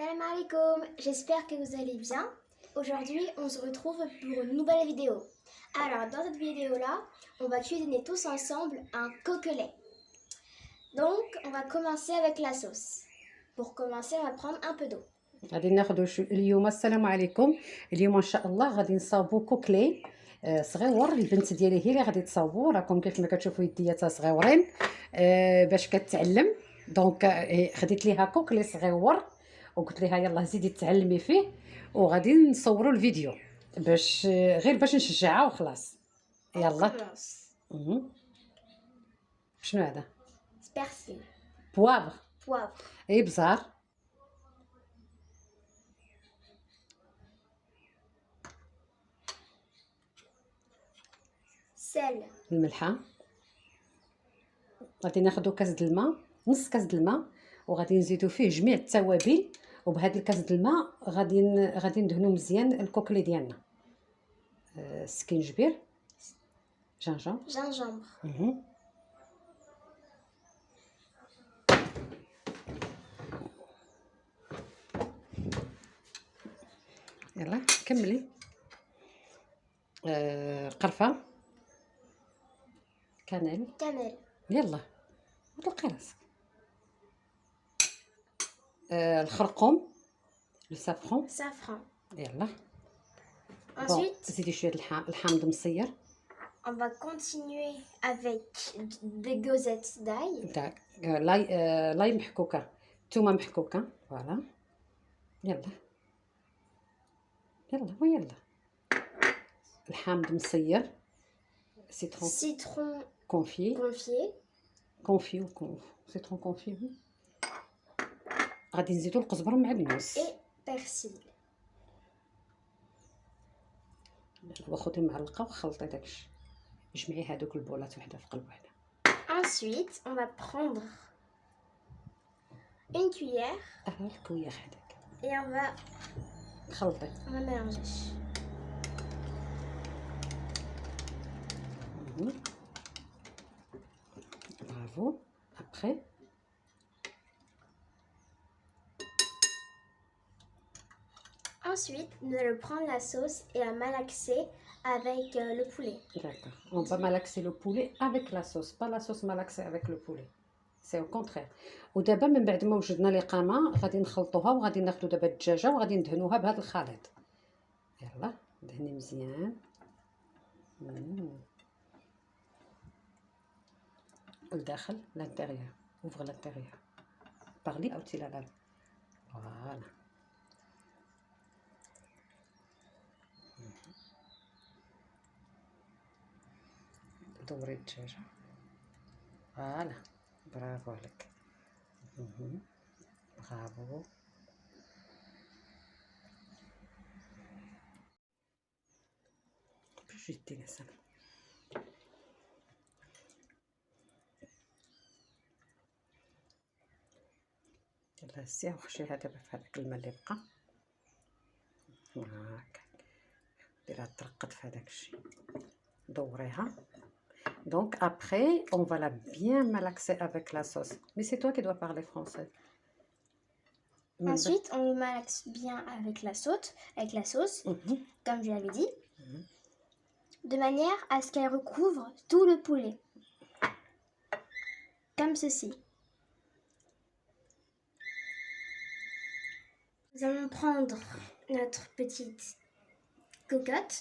Salam alaikum, j'espère que vous allez bien. Aujourd'hui, on se retrouve pour une nouvelle vidéo. Alors, dans cette vidéo-là, on va cuisiner tous ensemble un coquelet. Donc, on va commencer avec la sauce. Pour commencer, on va prendre un peu d'eau. غادي ناخذوا اليوم السلام عليكم. اليوم ان شاء الله غادي نصاوبوا كوكلي صغيور. البنت ديالي هي اللي غادي تصاوبوا، راكم كيف ما كتشوفوا يدياتها صغيورين باش كتعلم. دونك خديت ليها كوكلي صغيور وقلت لها يلاه زيدي تعلمي فيه، وغادي نصوروا الفيديو باش غير باش نشجعها وخلاص. يلا. شنو هذا؟ Persil. بوافغ. Poivre. اي بزار. Sel. الملحه. غادي ناخذوا كاس د الماء، نص كاس د الماء، وغادي نزيدوا فيه جميع التوابل، وبهذا الكاس د الماء غادي ندهنوا مزيان الكوكلي ديالنا. سكينجبير، Gingembre. يلا كملي. قرفه، كانيل. يلا طلقي راسك. الخرقوم، لو سافرون. يلا. Ensuite, زيدي شويه الحامض مصير. on va continuer avec des gozettes d'ail. داك لاي محكوكه، ثومه محكوكه. فوالا. يلا ويلا. الحامض مصير. Citron كونفي. سيترون كونفي. غادي نزيدو القزبر ومعدنوس. et persil. وخذي معلقه وخلطي داكشي، جمعي هادوك البولات وحده في قلب وحده. Ensuite, on va prendre une cuillère الكويخ هذاك et on va خلطي. mélanger. Bravo. Après, Ensuite, nous allons prendre la sauce et la malaxer avec le poulet. d'accord. On va malaxer le poulet avec la sauce, pas la sauce malaxée avec le poulet. C'est au contraire. ودابا من بعد ما وجدنا الإقامة غادي نخلطوها، وغادي ناخدو دابا الدجاجة وغادي ندهنوها بهذا الخليط. يلا دهني مزيان. الداخل لانتيريور، اوفر لانتيريور. بارلي او لا. فوالا. دوري الدجاجة. فوالا. برافو عليك. برافو. باش يدينا سلام. يلا هزيها وخشيها دابا في هذاك الماء اللي بقى. هاكا ديرها ترقد في هذاك الشيء. دوريها. Donc après, on va la bien malaxer avec la sauce. Mais c'est toi qui dois parler français. Ensuite, on le malaxe bien avec la sauce, comme je l'avais dit, de manière à ce qu'elle recouvre tout le poulet. Comme ceci. Nous allons prendre notre petite cocotte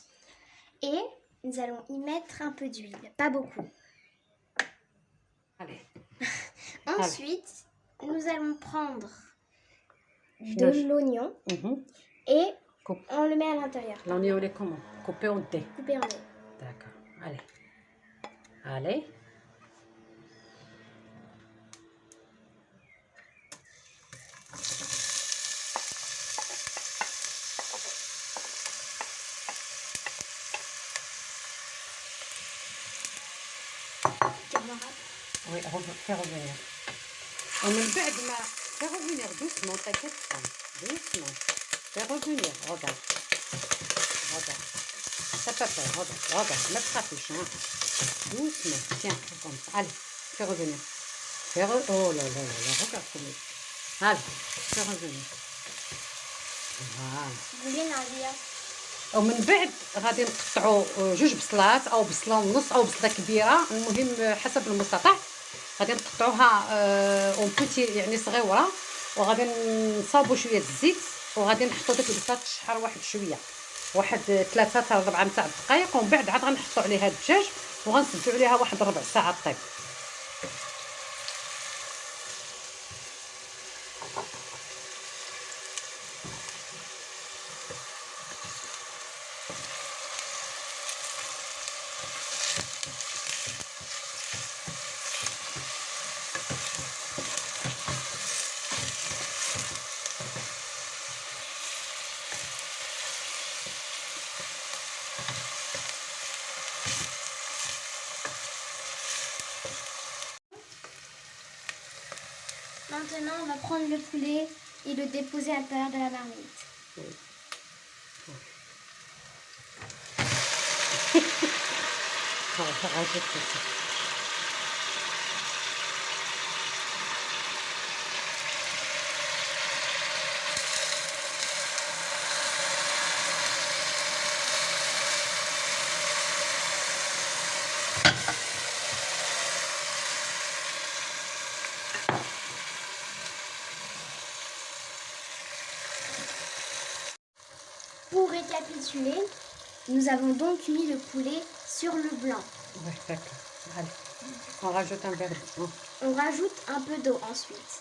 et nous allons y mettre un peu d'huile, pas beaucoup. Allez. Ensuite, nous allons prendre de l'oignon et on le met à l'intérieur. L'oignon, il est comment? Coupé en dés. Coupé en dés. D'accord. Allez. Allez. Oui, fais revenir. ومن بعد ما fais revenir doucement, t'inquiète pas. Doucement. Fais revenir, regarde. Ça peut faire, regarde. Ne te rafiche, hein. Doucement. Tiens, comme ça. Allez, fais revenir. Oh là là là là, regarde comme il... Allez, fais revenir. قولي نادية. ومن بعد غادي نقطعوا جوج بصلات او بصله ونص او بصله كبيره، المهم حسب المستطاع. غادي نقطعوها اون بوتي يعني صغيوره، وغادي نصاوبوا شويه الزيت، وغادي نحطوا داك البصلات تشحر واحد شويه، واحد 3 حتى 4 نتاع الدقائق، ومن بعد عاد غنحطوا عليها الدجاج وغنسدوا عليها واحد ربع ساعه طيب. Maintenant, on va prendre le poulet et le déposer à l'intérieur de la marmite. Pour récapituler, nous avons donc mis le poulet sur le blanc. Ouais, d'accord. Allez, on rajoute un verre d'eau. On rajoute un peu d'eau ensuite.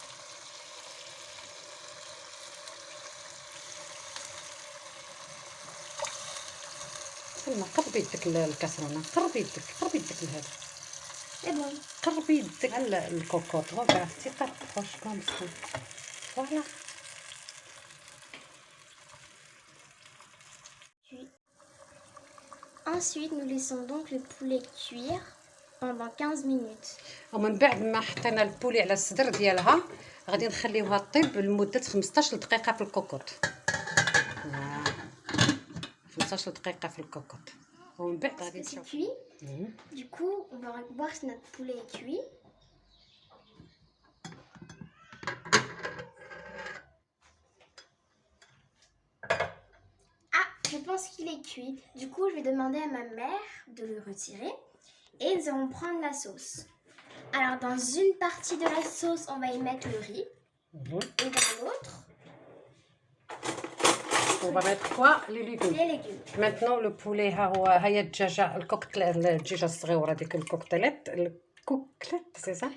سلمى قربي يدك الكاسرونه، قربي يدك لهذا. C'est bon. قربي يدك على الكوكوط، ربع عرفتي قرب فرانشمون مسخون. فوالا. Ensuite, nous laissons donc le poulet cuire pendant 15 minutes. ومن بعد ما حطينا البولي على الصدر ديالها غادي نخليوها طيب لمده 15 دقيقه في الكوكوط. 15 دقيقه في الكوكوط ومن بعد غادي C'est نشوف. cuit. Du coup, on va voir si notre poulet est cuit. Je pense qu'il est cuit. Du coup, je vais demander à ma mère de le retirer. Et nous allons prendre la sauce. Alors, dans une partie de la sauce, on va y mettre le riz. Et dans l'autre, on va mettre quoi? Les légumes. les légumes. Maintenant le poulet ها هو هي الدجاجه الدجاجه الصغيره ديك الكوكليت سي صح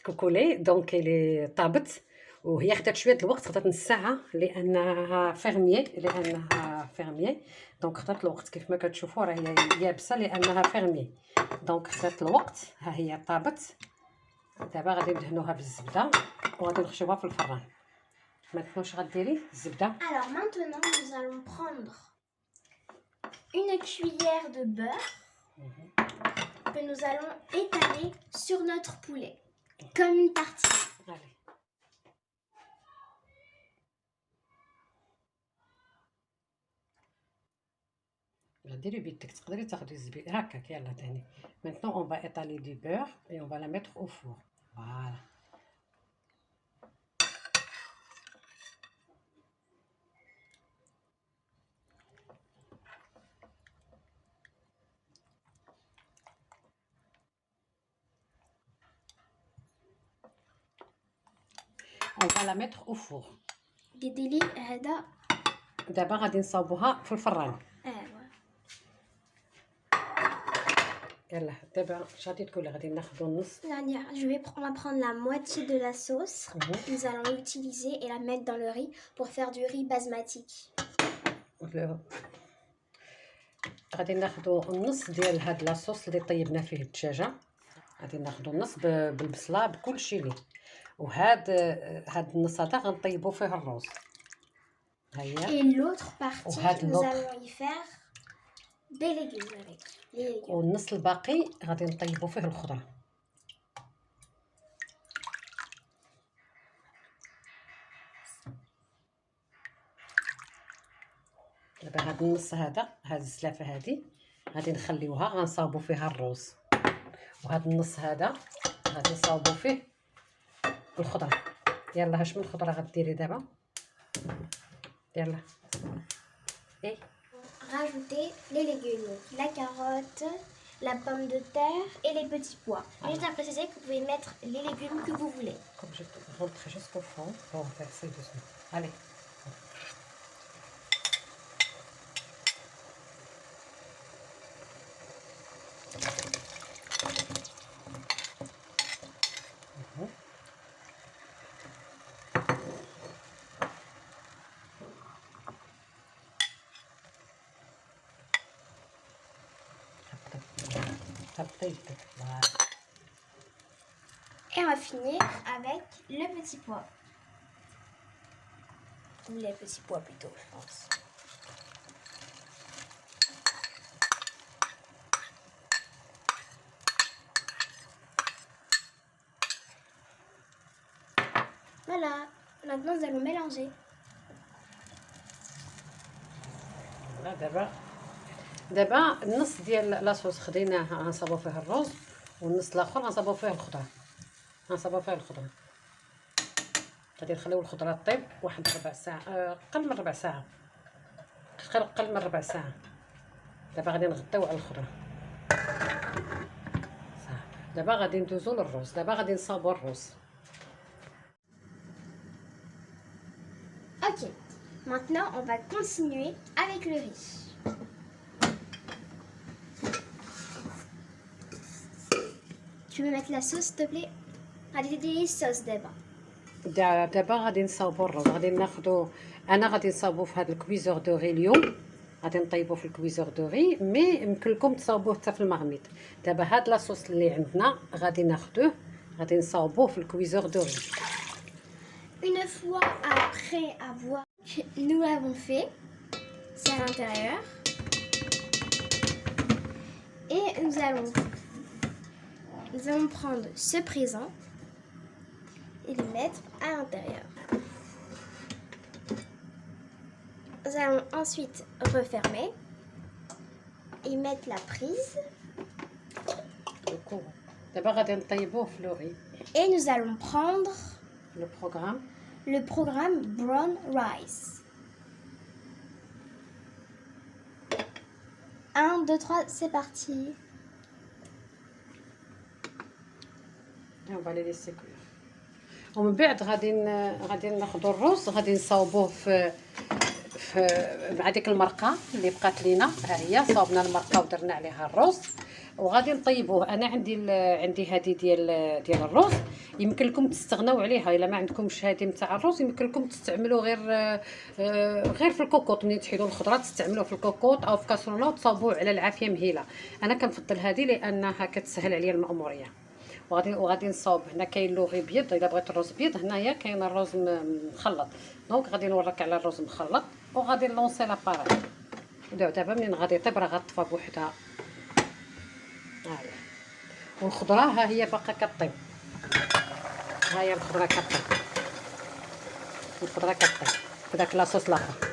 كوكولي دونك اللي طابت، وهي خدات شويه الوقت، خدات نص ساعه لانها فيرميي دونك خدات الوقت كيف ما كتشوفوا راه هي يابسه لانها فيرميي دونك خدات الوقت. ها هي طابت، دابا غادي ندهنوها بالزبده وغادي نخشوها في الفران. Maintenant, je vais tirer zebda. Alors maintenant, nous allons prendre une cuillère de beurre que nous allons étaler sur notre poulet, comme une tartine. Allez. ديري بيدك تقدري تاخدي الزبيب هكاك يلا تاني. Maintenant, on va étaler du beurre et on va la mettre au four. Voilà. On va la mettre au four. قديلي هذا دابا غادي نصاوبوها في الفران. يلا دابا اش غادي تقولي؟ غادي ناخذوا النص. On va prendre la moitié de la sauce. Nous allons l'utiliser et la mettre dans le riz pour faire du riz basmatique. غادي ناخذوا النص ديال هاد لاصوص اللي طيبنا فيه الدجاجه، غادي ناخذوا النص بالبصله بكلشي ليه، وهاد النص هذا غنطيبوا فيه الروز. ها هي. Et l'autre partie, nous allons y faire des légumes avec les légumes. والنص الباقي غادي نطيبوا فيه الخضره. دابا هاد النص هذا هاد الزلافه هادي غادي نخليوها غنصاوبوا فيها الروز، وهاد النص هذا غادي نصاوبوا فيه الخضره. يلا هاش من الخضره غديري دابا؟ يلا ايه Rajouter les légumes, donc la carotte, la pomme de terre et les petits pois. Juste à préciser que vous pouvez mettre les légumes que vous voulez. Comme je rentre jusqu'au fond, on va faire ça doucement. Allez. Et on va finir avec le petit pois. Ou les petits pois plutôt, je pense. Voilà, maintenant nous allons mélanger. دابا النص ديال لاصوص خديناه غنصاوبو فيه الرز، والنص الاخر غنصاوبو فيه الخضره. غادي نخليو الخضره طيب واحد ربع ساعه، اقل من ربع ساعه، اقل من ربع ساعه. دابا غادي نغطيو على الخضره. صافي دابا غادي ندوزو للرز. دابا غادي نصاوبو الرز. Ok, maintenant on va continuer avec le riz. Tu veux mettre la sauce s'il te plaît? Allez, des sauces d'abord. دابا غادي نصاوبو الرز. غادي ناخدو، انا غادي نصاوبو في هذا الكويزور دو غي اليوم. غادي نطيبو في الكويزور دو غي، مي يمكن لكم تصاوبوه حتى في المغميط. دابا هاد لاصوص اللي عندنا غادي ناخدوه، غادي نصاوبوه في الكويزور دو غي. Une fois après avoir, nous l'avons fait, c'est à l'intérieur. Et nous allons prendre ce présent et le mettre à l'intérieur. Nous allons ensuite refermer et mettre la prise. دابا غادي نطيبوه في لوغي. Et nous allons prendre le programme Brown Rice. 1, 2, 3, c'est parti. On va les laisser cuire. ومن بعد غادي ناخذوا الرز، غادي نصاوبوه في مع ديك المرقه اللي بقات لينا. ها هي صاوبنا المرقه ودرنا عليها الرز وغادي نطيبوه. انا عندي هذه ديال الرز. يمكن لكم تستغناو عليها الا ما عندكمش هذه نتاع الرز. يمكن لكم تستعملوا غير في الكوكوط. ملي تحيدوا الخضره تستعملوه في الكوكوط او في كاسرونه وتصاوبوه على العافيه مهيله. انا كنفضل هذه لانها كتسهل عليا المأموريه. وغادي نصاوب. هنا كاين لوغي بيض، الا بغيت الرز بيض. هنايا كاين الرز مخلط. دونك غادي نوريك على الرز مخلط وغادي نلونسي لاباري. دابا منين غادي يطيب راه غطفى بوحدها. والخضره ها هي باقا كطيب. ها هي الخضره كطيب. في داك لاصوص الاخر.